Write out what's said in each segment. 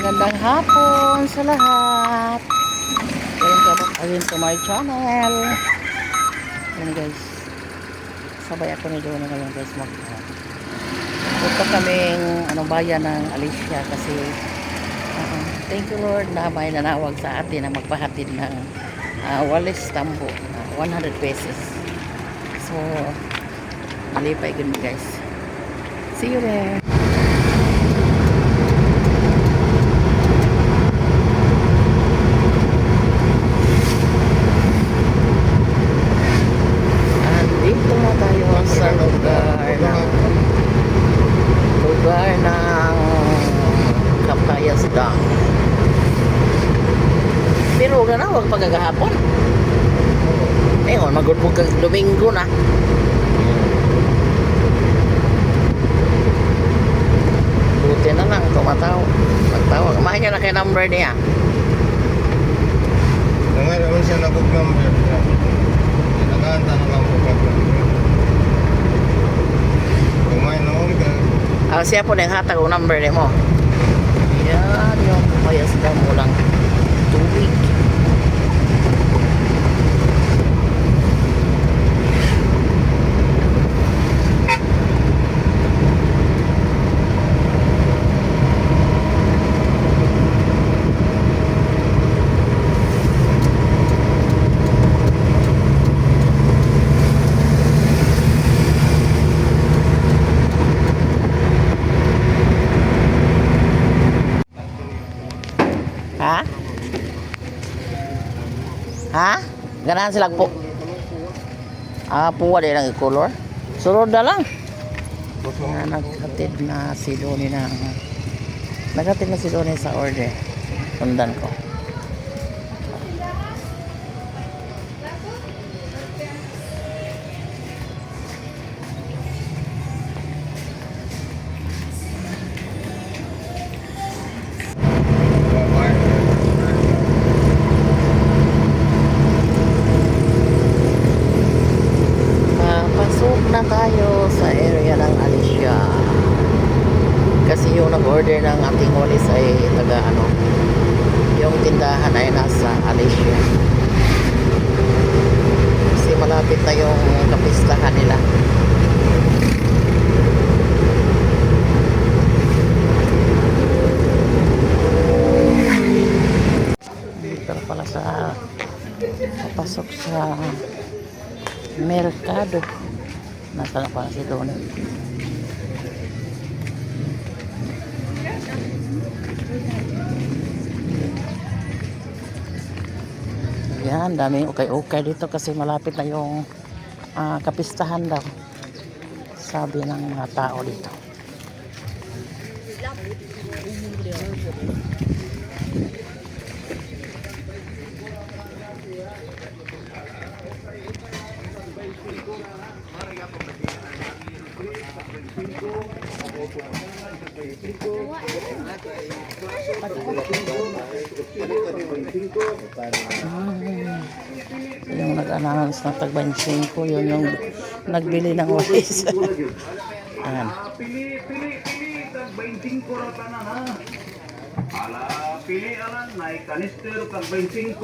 Magandang hapon sa lahat. Welcome again to my channel. Yan guys. Sabay ako ni Dona ngayon guys. Punta kaming bayan ng Alicia kasi thank you Lord na may nanawag sa atin na magpahatid ng walis tambo 100 pesos. So malipay good guys. See you there. Andito na tayo sa lugar ng Capayas Dam. Pero na wag pagagahapon. Ngayon, magudbog kang Domingo na. Buti na lang, tumataw. Magtawag. Mahin niya na kay number niya. Ngayon naman siya nag-number. Nagkanta na lang po pag-number. Kumain noon ka. Siya po na yung hatag o number niya mo. Yan yung Capayas Dam mo lang. Tubig. Ha? Ha? Ganahan sila po. Puwa din ang color. Sunod na lang. Naghatid na si Donnie sa order. Sundan ko. Na tayo sa area ng Alicia kasi yung nag-order ng ating walis ay taga yung tindahan ay nasa Alicia kasi malapit na yung kapistahan nila. Dito pala sa papasok sa merkado. Nasa na pa si Donnie. Yan, daming ukay-ukay dito kasi malapit na yung kapistahan daw. Sabi ng mga tao dito. Yung nag-announce na tag-25 yun yung nagbili ng walis. Ayan. Pili tag-25 rata na ha. Ala, pili alang na kanister tag-25,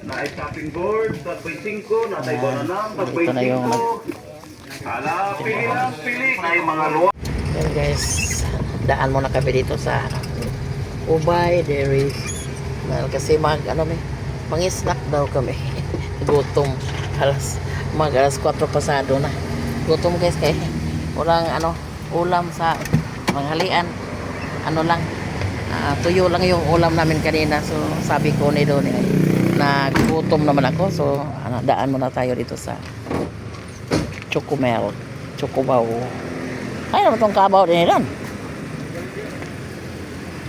na chopping board tag-25, na banana tag-25. Ala, pili na mga luwa. Yan guys, daan muna kami dito sa Ubay Dairy. Kasi mag-snack daw kami. Gutom. Alas 4 pasado na. Gutom guys kaya walang ulam sa manghalian. Tuyo lang yung ulam namin kanina. So sabi ko ni Donnie ay nagutom naman ako. So daan muna tayo dito sa Chocomel. Chocobaw. Ay naman itong kabaw din nila.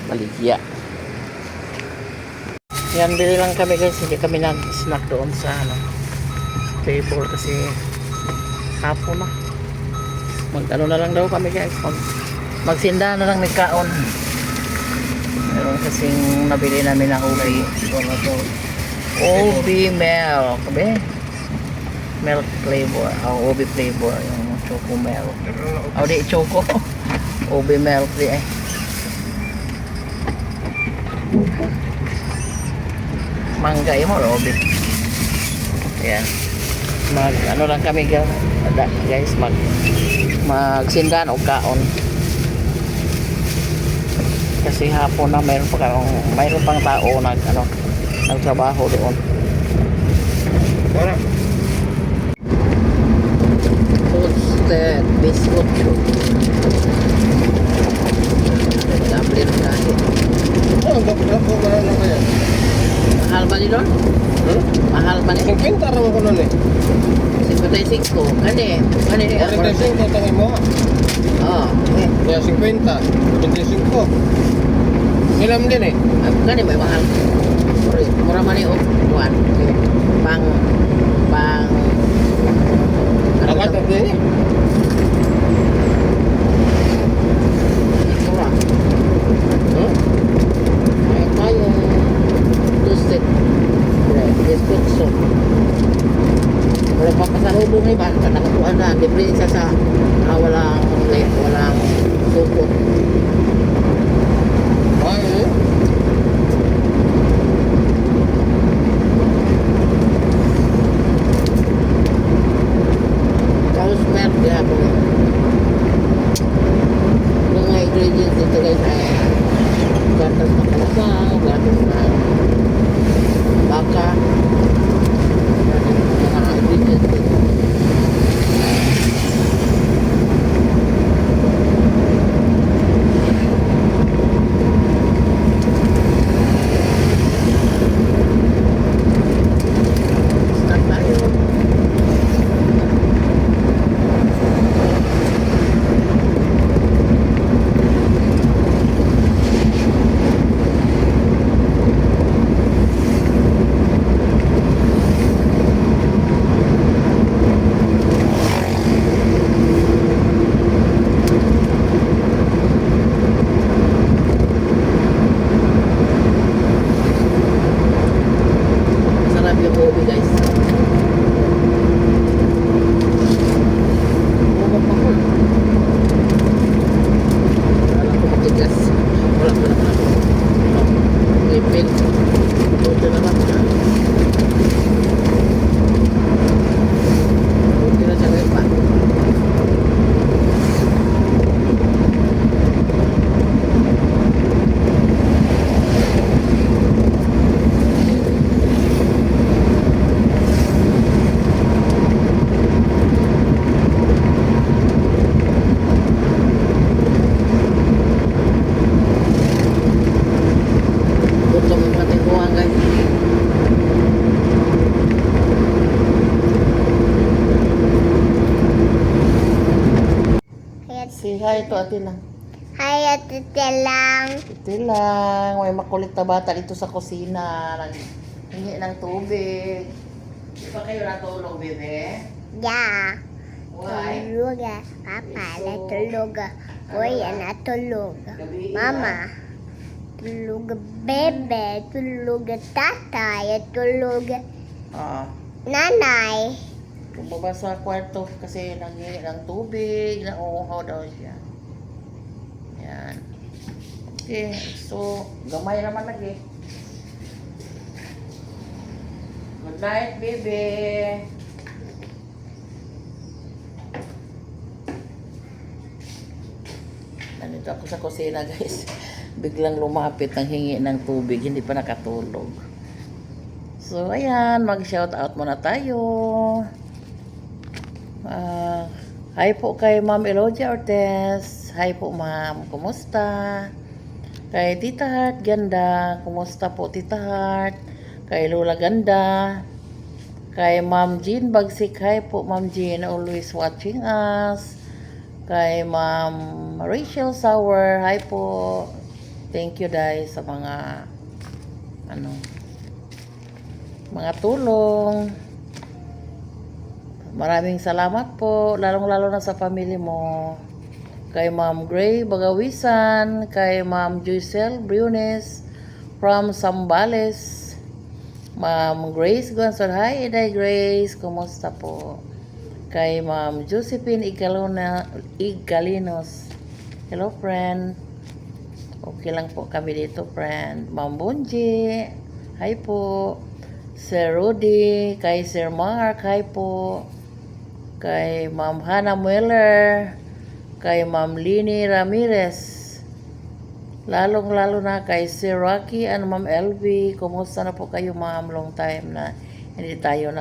Baligya. Yan, bili lang kami guys. Hindi kami nag-snack doon sa table kasi hapon na. Na lang daw kami guys. Magsinda na lang may kaon. Meron kasing nabili namin ng OB milk. Milk flavor. OB flavor. Yung choco milk. Di choco. OB milk di Mangga mo, Robi. Ayan. Ano lang kami guys, magsindan o kaon. Kasi hapon na mayroon pang tao nagtrabaho doon. Wala. Toasted biscuit. Nag-upload tayo. Oh, gapo ba lang kaya? Mahal ba nito? Mahal ba nito? 50 raw ko nun eh. 55. Kani ni ako. 45 tangin mo. Oh, Kaya 50. 25. Ilam din eh. kani may mahal. Mura man ni kuan. Pang Agad na din eh. mura. May tayo toasted bread, biscuit soup. Wala pa pasalubong ni ba? Nakakuha na. Libre isa sa walang sukot. Ay eh. Tapos meron gihapon eh. Mga ingredients dito guys ay gatas na kalabaw, gatas na baka, mga ingredients dito. Start tayo. Sarap yung gobi guys. Bumok pa ko. Alam ko matigas. Wala. Ipin. Buti naman. Buti na siya ngayon pa. Gutom yung ating buwan guys. Say hi to ate lang. Hi, Ate lang. Ito lang. May makulit na bata dito sa kusina. Hingi ng tubig. Di ba kayo natulog, bebe? Yeah. Why? Tulog ah. Papa, natulog ah. Kuya, natulog. Gabi Mama, tulog ah. Bebe, tulog ah. Tatay, tulog ah. Ah, Nanay. lumabas sa kwarto kasi nanghingi ng tubig. Nauuhaw daw siya. Yan. Okay, so gamay naman lagi. Good night, baby. Nandito ako sa kusina, guys. Biglang lumapit ng hingi ng tubig, hindi pa nakatulog. So, ayan, mag-shout out muna tayo. Hi po kay Ma'am Elodia Ortez. Hi po, ma'am. Kumusta? Kay Tita Heart Ganda. Kumusta po, Tita Heart? Kay Lola Ganda. Kay Ma'am Jean Bagsik. Hi po, Ma'am Jean. Always watching us. Kay Ma'am Rachel Sauer. Hi po. Thank you guys sa mga mga tulong. Maraming salamat po, lalong-lalo na sa family mo. Kay Ma'am Gray Bagawisan, kay Ma'am Joycel Briones from Sambales. Ma'am Grace Gonzal, hi Eday Grace, kumusta po? Kay Ma'am Josephine Igalinos, hello friend. Okay lang po kami dito, friend. Ma'am Bunji, hi po. Sir Rudy, kay Sir Mark, hi po. Kay Ma'am Hannah Mueller, kay Ma'am Lini Ramirez. Lalong-lalo na kay Sir Rocky and Ma'am LV. Kumusta na po kayo, ma'am? Long time na hindi tayo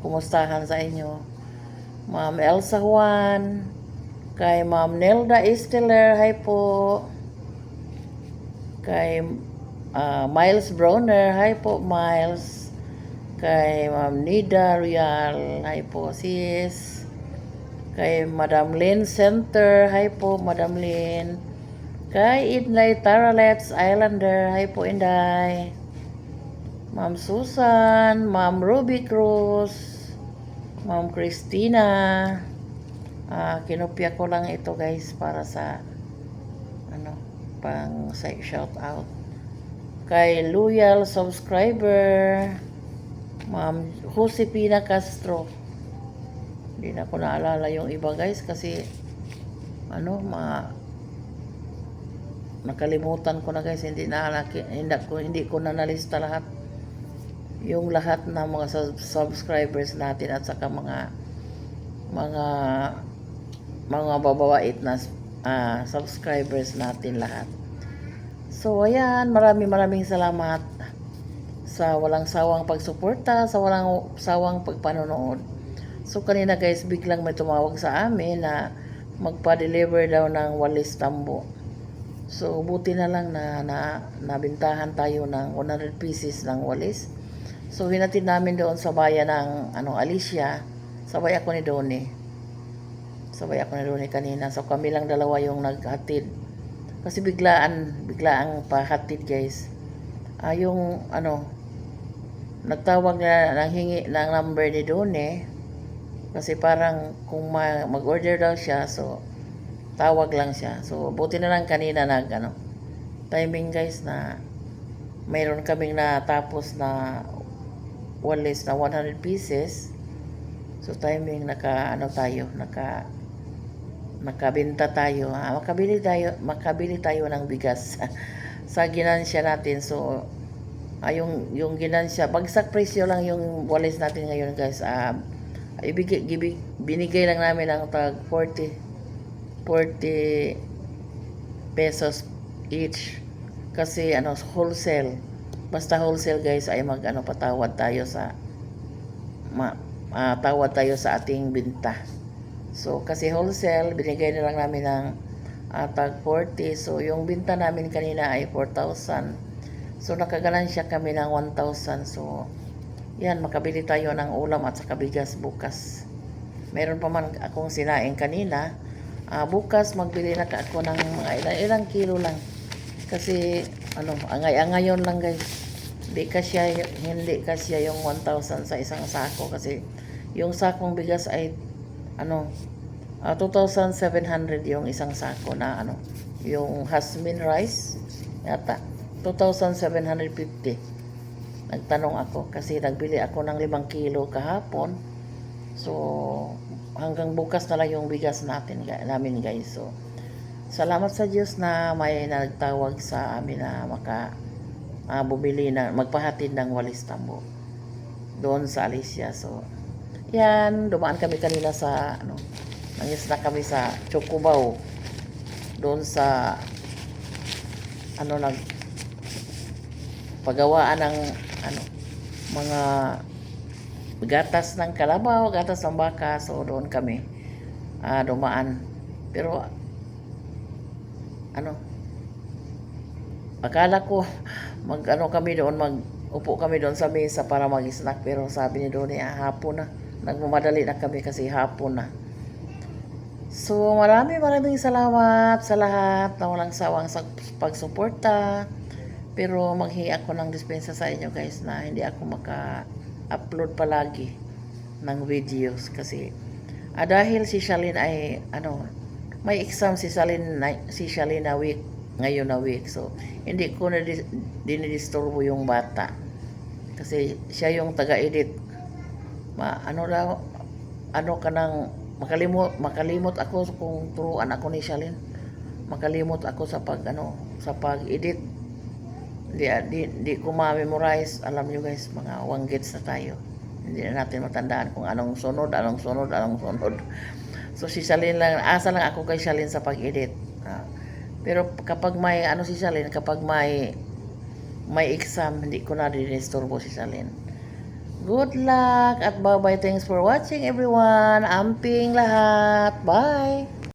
kumustahan sa inyo. Ma'am Elsa Juan, kay Ma'am Nelda Esteller, hi po. Kay Miles Browner, hi po Miles. Kay Ma'am Nida Royal, hi po sis. Kay Madam Lynn Center, hi po Madam Lynn. Kay Inday Taralets Islander, hi po Inday. Ma'am Susan, Ma'am Ruby Cruz, Ma'am Christina. Kinopya ko lang ito guys para sa pang shout out. Kay loyal subscriber, Ma'am Josepina Castro. Hindi na ko naalala yung iba guys kasi nakalimutan ko na guys, hindi ko na nalista lahat yung lahat ng mga subscribers natin at saka mga bababait na subscribers natin lahat. So ayan, maraming salamat sa walang sawang pagsuporta, sa walang sawang pagpanonood. So kanina guys, biglang may tumawag sa amin na magpa-deliver daw ng walis tambo. So, buti na lang na nabintahan tayo ng 100 pieces ng walis. So, hinatid namin doon sa bayan ng Alicia. Sabay ako ni Donnie kanina. So, kami lang dalawa yung naghatid. Kasi biglaan pahatid guys. Nagtawag na nanghingi ng number ni Donnie. Kasi parang kung mag-order daw siya, so tawag lang siya. So, buti na lang kanina timing guys na mayroon kaming natapos na walis na 100 pieces. So, timing nakabenta tayo. Makabili tayo ng bigas sa ginansya natin. So, yung ginansya, bagsak presyo lang yung walis natin ngayon guys. Binigay lang namin ng tag 40 pesos each kasi wholesale. Basta wholesale guys ay patawad tayo sa tawad tayo sa ating binta. So kasi wholesale binigay na lang namin ng tag 40. So yung binta namin kanina ay 4,000. So nakaganansya kami ng 1,000. So yan, makabili tayo ng ulam at saka bigas bukas. Meron pa man akong sinaing kanina. Bukas magbili na ako ng mga ilang kilo lang kasi ngayon lang guys, hindi kasya yung 1,000 sa isang sako kasi yung sakong bigas ay 2,700 yung isang sako na yung jasmine rice yata 2,750. Nagtanong ako kasi nagbili ako ng 5 kilo kahapon. So hanggang bukas na lang yung bigas namin guys. So salamat sa Diyos na may nagtawag sa amin na bumili na magpahatid ng walis tambo doon sa Alicia. So yan, dumaan kami kanina sa nangisna kami sa Chocobaw doon sa pagawaan ng mga gatas ng kalabaw, gatas ng baka. So doon kami dumaan. Pero akala ko upo kami doon sa mesa para mag-snack, pero sabi ni Donnie hapon na. Nagmamadali na kami kasi hapon na. So maraming salamat sa lahat na walang sawang pagsuporta. Pero maghingi ako ng dispensa sa inyo guys na hindi ako upload palagi ng videos kasi dahil si Shalyn ay may exam si Shalyn na week ngayon na week. So hindi ko na dinidisturbo yung bata kasi siya yung taga-edit. Makalimot ako kung turuan ako ni Shalyn makalimot ako sa pag-edit. Di ko ma-memorize. Alam nyo guys, mga wanggits na tayo. Hindi na natin matandaan kung anong sunod. So si Shalyn lang, asa lang ako kay Shalyn sa pag-edit. Pero kapag may si Shalyn, kapag may exam, hindi ko na dinisturbo si Shalyn. Good luck at bye-bye. Thanks for watching everyone. Amping lahat. Bye.